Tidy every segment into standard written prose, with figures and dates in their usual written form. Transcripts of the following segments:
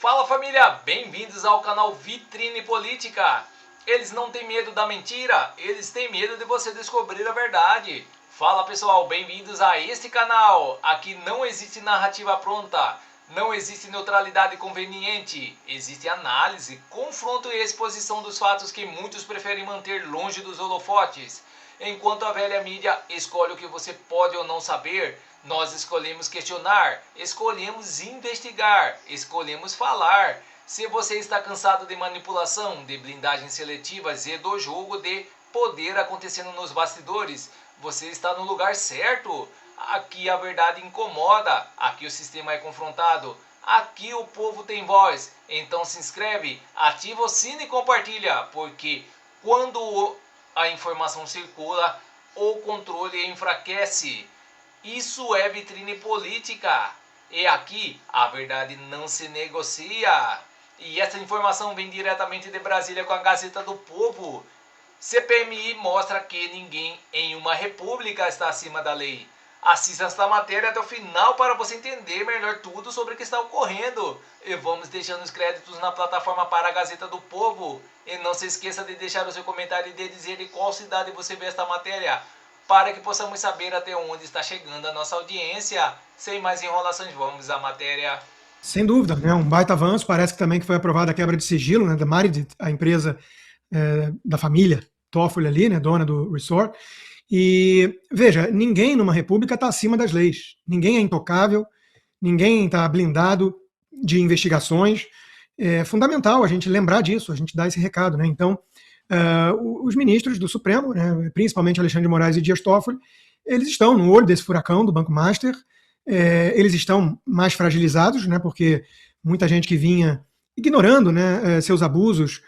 Fala família, bem-vindos ao canal Vitrine Política. Eles não têm medo da mentira, eles têm medo de você descobrir a verdade. Fala pessoal, bem-vindos a este canal. Aqui não existe narrativa pronta, não existe neutralidade conveniente, existe análise, confronto e exposição dos fatos que muitos preferem manter longe dos holofotes. Enquanto a velha mídia escolhe o que você pode ou não saber, nós escolhemos questionar, escolhemos investigar, escolhemos falar. Se você está cansado de manipulação, de blindagens seletivas e do jogo de poder acontecendo nos bastidores, você está no lugar certo. Aqui a verdade incomoda, aqui o sistema é confrontado, aqui o povo tem voz. Então se inscreve, ativa o sino e compartilha, porque quando a informação circula, o controle enfraquece. Isso é vitrine política. E aqui a verdade não se negocia. E essa informação vem diretamente de Brasília com a Gazeta do Povo. CPMI mostra que ninguém em uma república está acima da lei. Assista esta matéria até o final para você entender melhor tudo sobre o que está ocorrendo. E vamos deixando os créditos na plataforma para a Gazeta do Povo. E não se esqueça de deixar o seu comentário e de dizer de qual cidade você vê esta matéria, para que possamos saber até onde está chegando a nossa audiência. Sem mais enrolações, vamos à matéria. Sem dúvida, né? Um baita avanço. Parece que também que foi aprovada a quebra de sigilo, né, da Meredith, a empresa da família Toffoli ali, né, dona do resort. E veja, ninguém numa república está acima das leis. Ninguém é intocável, ninguém está blindado de investigações. É fundamental a gente lembrar disso, a gente dar esse recado, né? Então, os ministros do Supremo, né, principalmente Alexandre de Moraes e Dias Toffoli, eles estão no olho desse furacão do Banco Master. Eles estão mais fragilizados, né, porque muita gente que vinha ignorando, né, seus abusos,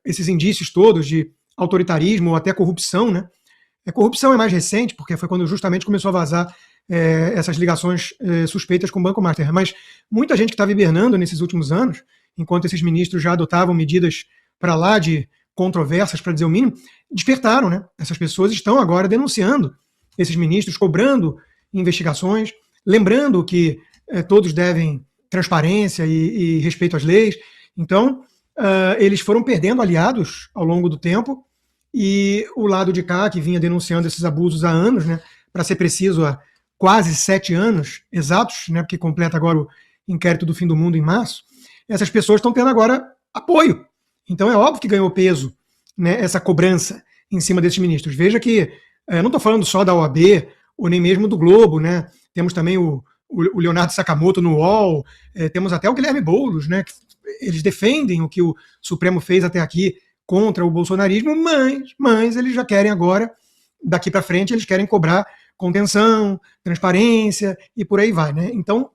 esses indícios todos de autoritarismo ou até corrupção, né? A corrupção é mais recente, porque foi quando justamente começou a vazar essas ligações suspeitas com o Banco Master. Mas muita gente que estava hibernando nesses últimos anos, enquanto esses ministros já adotavam medidas para lá de controversas, para dizer o mínimo, despertaram, né? Essas pessoas estão agora denunciando esses ministros, cobrando investigações, lembrando que todos devem transparência e respeito às leis. Então, eles foram perdendo aliados ao longo do tempo, e o lado de cá, que vinha denunciando esses abusos há anos, né, para ser preciso, há quase 7 anos exatos, né, porque completa agora o inquérito do fim do mundo em março, essas pessoas estão tendo agora apoio. Então é óbvio que ganhou peso, né, essa cobrança em cima desses ministros. Veja que não estou falando só da OAB, ou nem mesmo do Globo, né? Temos também o Leonardo Sakamoto no UOL, temos até o Guilherme Boulos, né, que eles defendem o que o Supremo fez até aqui contra o bolsonarismo, mas eles já querem agora, daqui para frente, eles querem cobrar contenção, transparência e por aí vai, né? Então,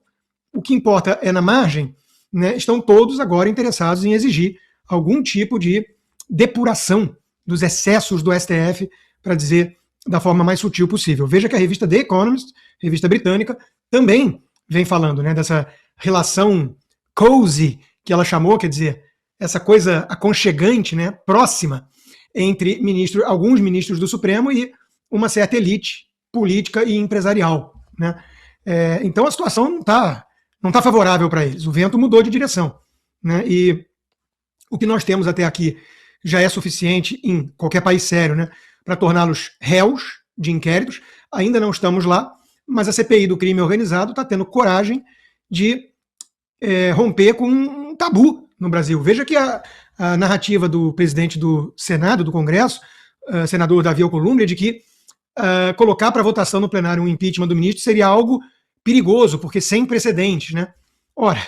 o que importa é na margem, né? Estão todos agora interessados em exigir algum tipo de depuração dos excessos do STF, para dizer da forma mais sutil possível. Veja que a revista The Economist, revista britânica, também vem falando, né, dessa relação cozy, que ela chamou, quer dizer, essa coisa aconchegante, né, próxima, entre alguns ministros do Supremo e uma certa elite política e empresarial, né? Então a situação não tá favorável para eles. O vento mudou de direção, né? E o que nós temos até aqui já é suficiente em qualquer país sério, né, para torná-los réus de inquéritos. Ainda não estamos lá, mas a CPI do crime organizado está tendo coragem de romper com um tabu no Brasil. Veja que a narrativa do presidente do Senado, do Congresso, senador Davi Alcolumbre, é de que colocar para votação no plenário um impeachment do ministro seria algo perigoso, porque sem precedentes, né? Ora,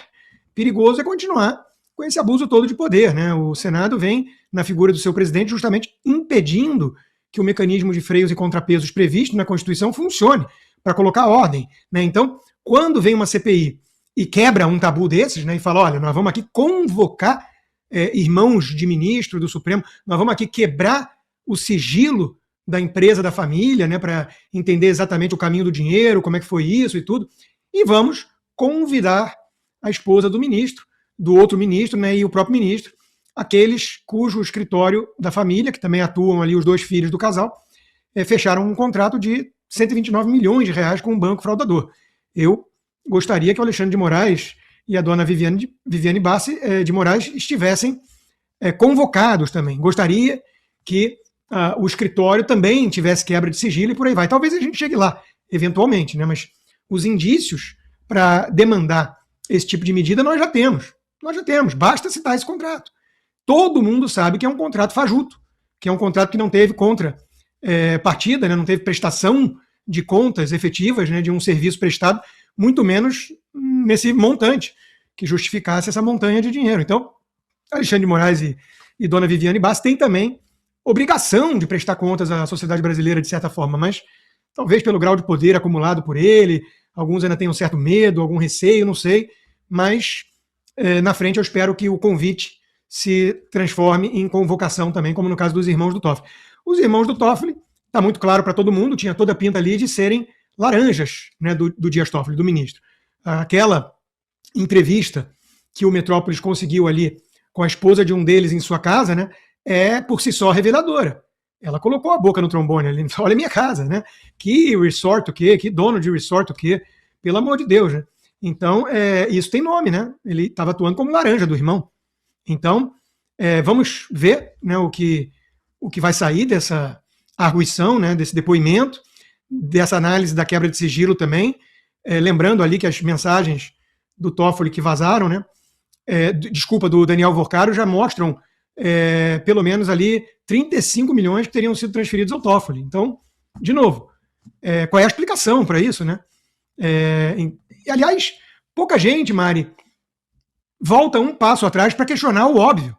perigoso é continuar com esse abuso todo de poder, né? O Senado vem, na figura do seu presidente, justamente impedindo que o mecanismo de freios e contrapesos previsto na Constituição funcione para colocar ordem, né? Então, quando vem uma CPI e quebra um tabu desses, né, e fala, olha, nós vamos aqui convocar irmãos de ministro do Supremo, nós vamos aqui quebrar o sigilo da empresa da família, né, para entender exatamente o caminho do dinheiro, como é que foi isso e tudo, e vamos convidar a esposa do ministro, do outro ministro, né, e o próprio ministro, aqueles cujo escritório da família, que também atuam ali os 2 filhos do casal, fecharam um contrato de 129 milhões de reais com um banco fraudador. Eu gostaria que o Alexandre de Moraes e a dona Viviane Bassi de Moraes estivessem convocados também. Gostaria que o escritório também tivesse quebra de sigilo e por aí vai. Talvez a gente chegue lá, eventualmente, né? Mas os indícios para demandar esse tipo de medida nós já temos. Nós já temos, basta citar esse contrato. Todo mundo sabe que é um contrato fajuto, que é um contrato que não teve contrapartida, né? Não teve prestação de contas efetivas, né, de um serviço prestado, muito menos nesse montante que justificasse essa montanha de dinheiro. Então, Alexandre de Moraes e dona Viviane Bassi têm também obrigação de prestar contas à sociedade brasileira, de certa forma, mas talvez pelo grau de poder acumulado por ele, alguns ainda tenham um certo medo, algum receio, não sei, mas na frente eu espero que o convite se transforme em convocação também, como no caso dos irmãos do Toffoli. Os irmãos do Toffoli, está muito claro para todo mundo, tinha toda a pinta ali de serem laranjas, né, do Dias Toffoli, do ministro. Aquela entrevista que o Metrópolis conseguiu ali com a esposa de um deles em sua casa, né, é por si só reveladora. Ela colocou a boca no trombone ali, olha a minha casa, né? Que resort o quê? Que dono de resort o quê? Pelo amor de Deus, né? Então, isso tem nome, né? Ele estava atuando como laranja do irmão. Então, vamos ver, né, o que vai sair dessa arguição, né, desse depoimento, dessa análise da quebra de sigilo também. Lembrando ali que as mensagens do Toffoli que vazaram, né, do Daniel Vorcaro, já mostram pelo menos ali 35 milhões que teriam sido transferidos ao Toffoli. Então, de novo, qual é a explicação para isso, né? E, aliás, pouca gente, Mari, volta um passo atrás para questionar o óbvio.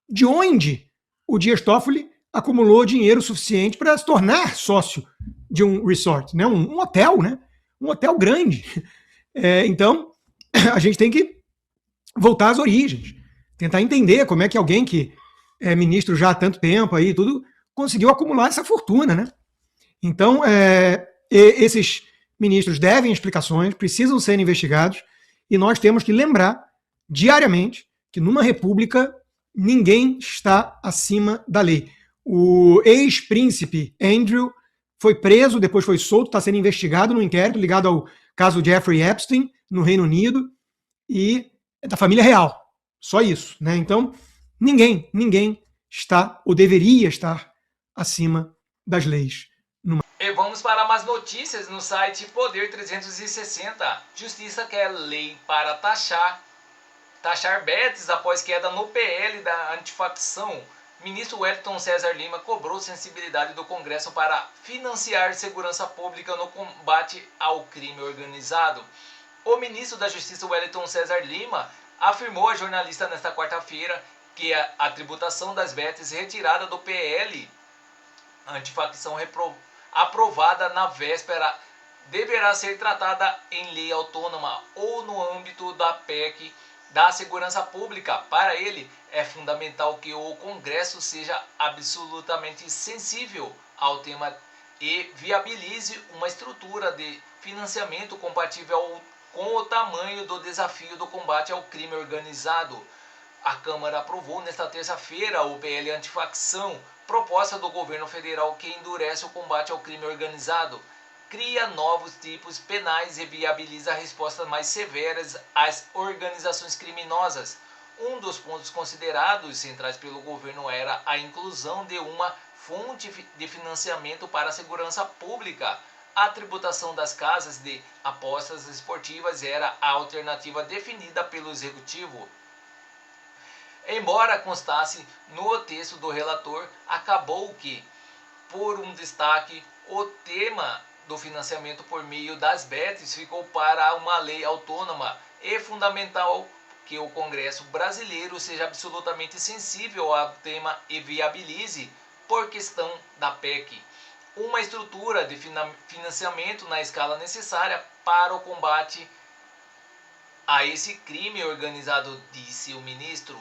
De onde o Dias Toffoli acumulou dinheiro suficiente para se tornar sócio de um resort, né? Um hotel, né? Um hotel grande. Então, a gente tem que voltar às origens, tentar entender como é que alguém que é ministro já há tanto tempo aí, tudo, conseguiu acumular essa fortuna, né? Então, esses ministros devem explicações, precisam ser investigados, e nós temos que lembrar diariamente que numa república ninguém está acima da lei. O ex-príncipe Andrew foi preso, depois foi solto, está sendo investigado no inquérito ligado ao caso Jeffrey Epstein, no Reino Unido, e é da família real. Só isso, né? Então, ninguém está ou deveria estar acima das leis. E vamos para mais notícias no site Poder 360. Justiça quer lei para taxar bets após queda no PL da antifacção. Ministro Wellington César Lima cobrou sensibilidade do Congresso para financiar segurança pública no combate ao crime organizado. O ministro da Justiça Wellington César Lima afirmou a jornalista nesta quarta-feira que a tributação das bets retirada do PL antifacção aprovada na véspera deverá ser tratada em lei autônoma ou no âmbito da PEC da segurança pública. Para ele, é fundamental que o Congresso seja absolutamente sensível ao tema e viabilize uma estrutura de financiamento compatível com o tamanho do desafio do combate ao crime organizado. A Câmara aprovou nesta terça-feira o PL Antifacção, proposta do governo federal que endurece o combate ao crime organizado, cria novos tipos penais e viabiliza respostas mais severas às organizações criminosas. Um dos pontos considerados centrais pelo governo era a inclusão de uma fonte de financiamento para a segurança pública. A tributação das casas de apostas esportivas era a alternativa definida pelo Executivo. Embora constasse no texto do relator, acabou que, por um destaque, o tema do financiamento por meio das bets ficou para uma lei autônoma. É fundamental que o Congresso brasileiro seja absolutamente sensível ao tema e viabilize, por questão da PEC, uma estrutura de financiamento na escala necessária para o combate a esse crime organizado, disse o ministro.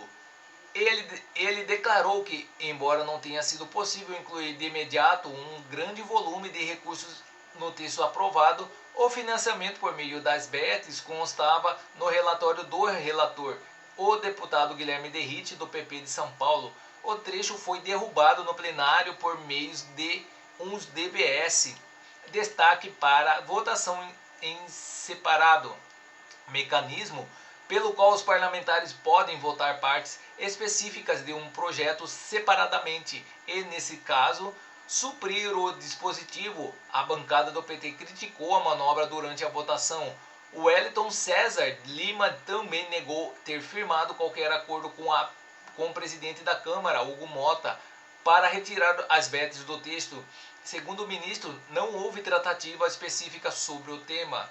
Ele declarou que, embora não tenha sido possível incluir de imediato um grande volume de recursos no texto aprovado, o financiamento por meio das bets constava no relatório do relator, o deputado Guilherme Derrite, do PP de São Paulo. O trecho foi derrubado no plenário por meio de uns DBS. Destaque para votação em separado. Mecanismo pelo qual os parlamentares podem votar partes específicas de um projeto separadamente e, nesse caso, suprir o dispositivo. A bancada do PT criticou a manobra durante a votação. O Wellington César Lima também negou ter firmado qualquer acordo com o presidente da Câmara, Hugo Mota, para retirar as vetos do texto. Segundo o ministro, não houve tratativa específica sobre o tema.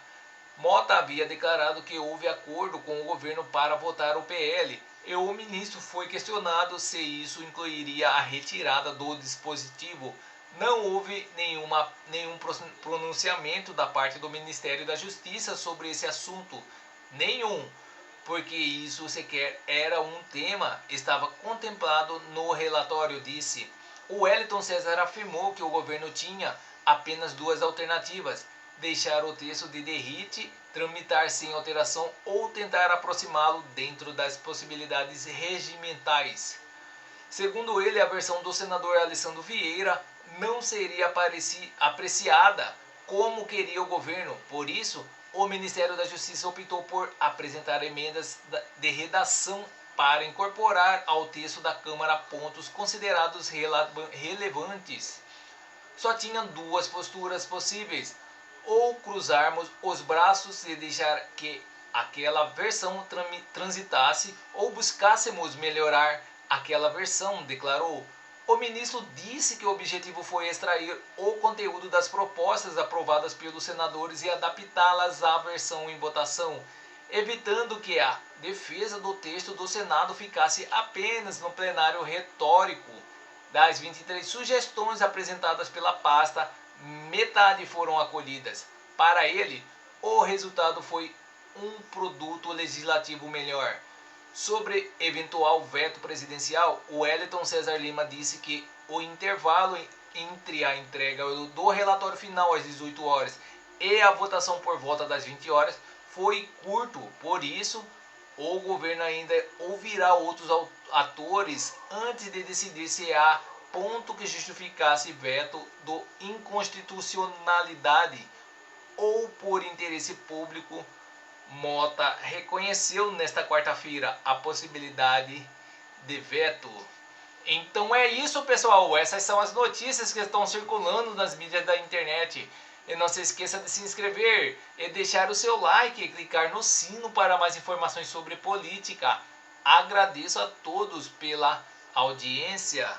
Mota havia declarado que houve acordo com o governo para votar o PL, e o ministro foi questionado se isso incluiria a retirada do dispositivo. Não houve nenhum pronunciamento da parte do Ministério da Justiça sobre esse assunto. Nenhum, porque isso sequer era um tema, estava contemplado no relatório, disse. O Wellington César afirmou que o governo tinha apenas duas alternativas: deixar o texto de derrite, tramitar sem alteração ou tentar aproximá-lo dentro das possibilidades regimentais. Segundo ele, a versão do senador Alessandro Vieira não seria apreciada como queria o governo. Por isso, o Ministério da Justiça optou por apresentar emendas de redação para incorporar ao texto da Câmara pontos considerados relevantes. Só tinham duas posturas possíveis: ou cruzarmos os braços e deixar que aquela versão transitasse, ou buscássemos melhorar aquela versão, declarou. O ministro disse que o objetivo foi extrair o conteúdo das propostas aprovadas pelos senadores e adaptá-las à versão em votação, evitando que a defesa do texto do Senado ficasse apenas no plenário retórico. Das 23 sugestões apresentadas pela pasta, metade foram acolhidas. Para ele, o resultado foi um produto legislativo melhor. Sobre eventual veto presidencial, o Wellington César Lima disse que o intervalo entre a entrega do relatório final às 18 horas e a votação por volta das 20 horas foi curto. Por isso, o governo ainda ouvirá outros atores antes de decidir se há ponto que justificasse veto do inconstitucionalidade ou por interesse público. Mota reconheceu nesta quarta-feira a possibilidade de veto. Então é isso, pessoal. Essas são as notícias que estão circulando nas mídias da internet. E não se esqueça de se inscrever e deixar o seu like e clicar no sino para mais informações sobre política. Agradeço a todos pela audiência.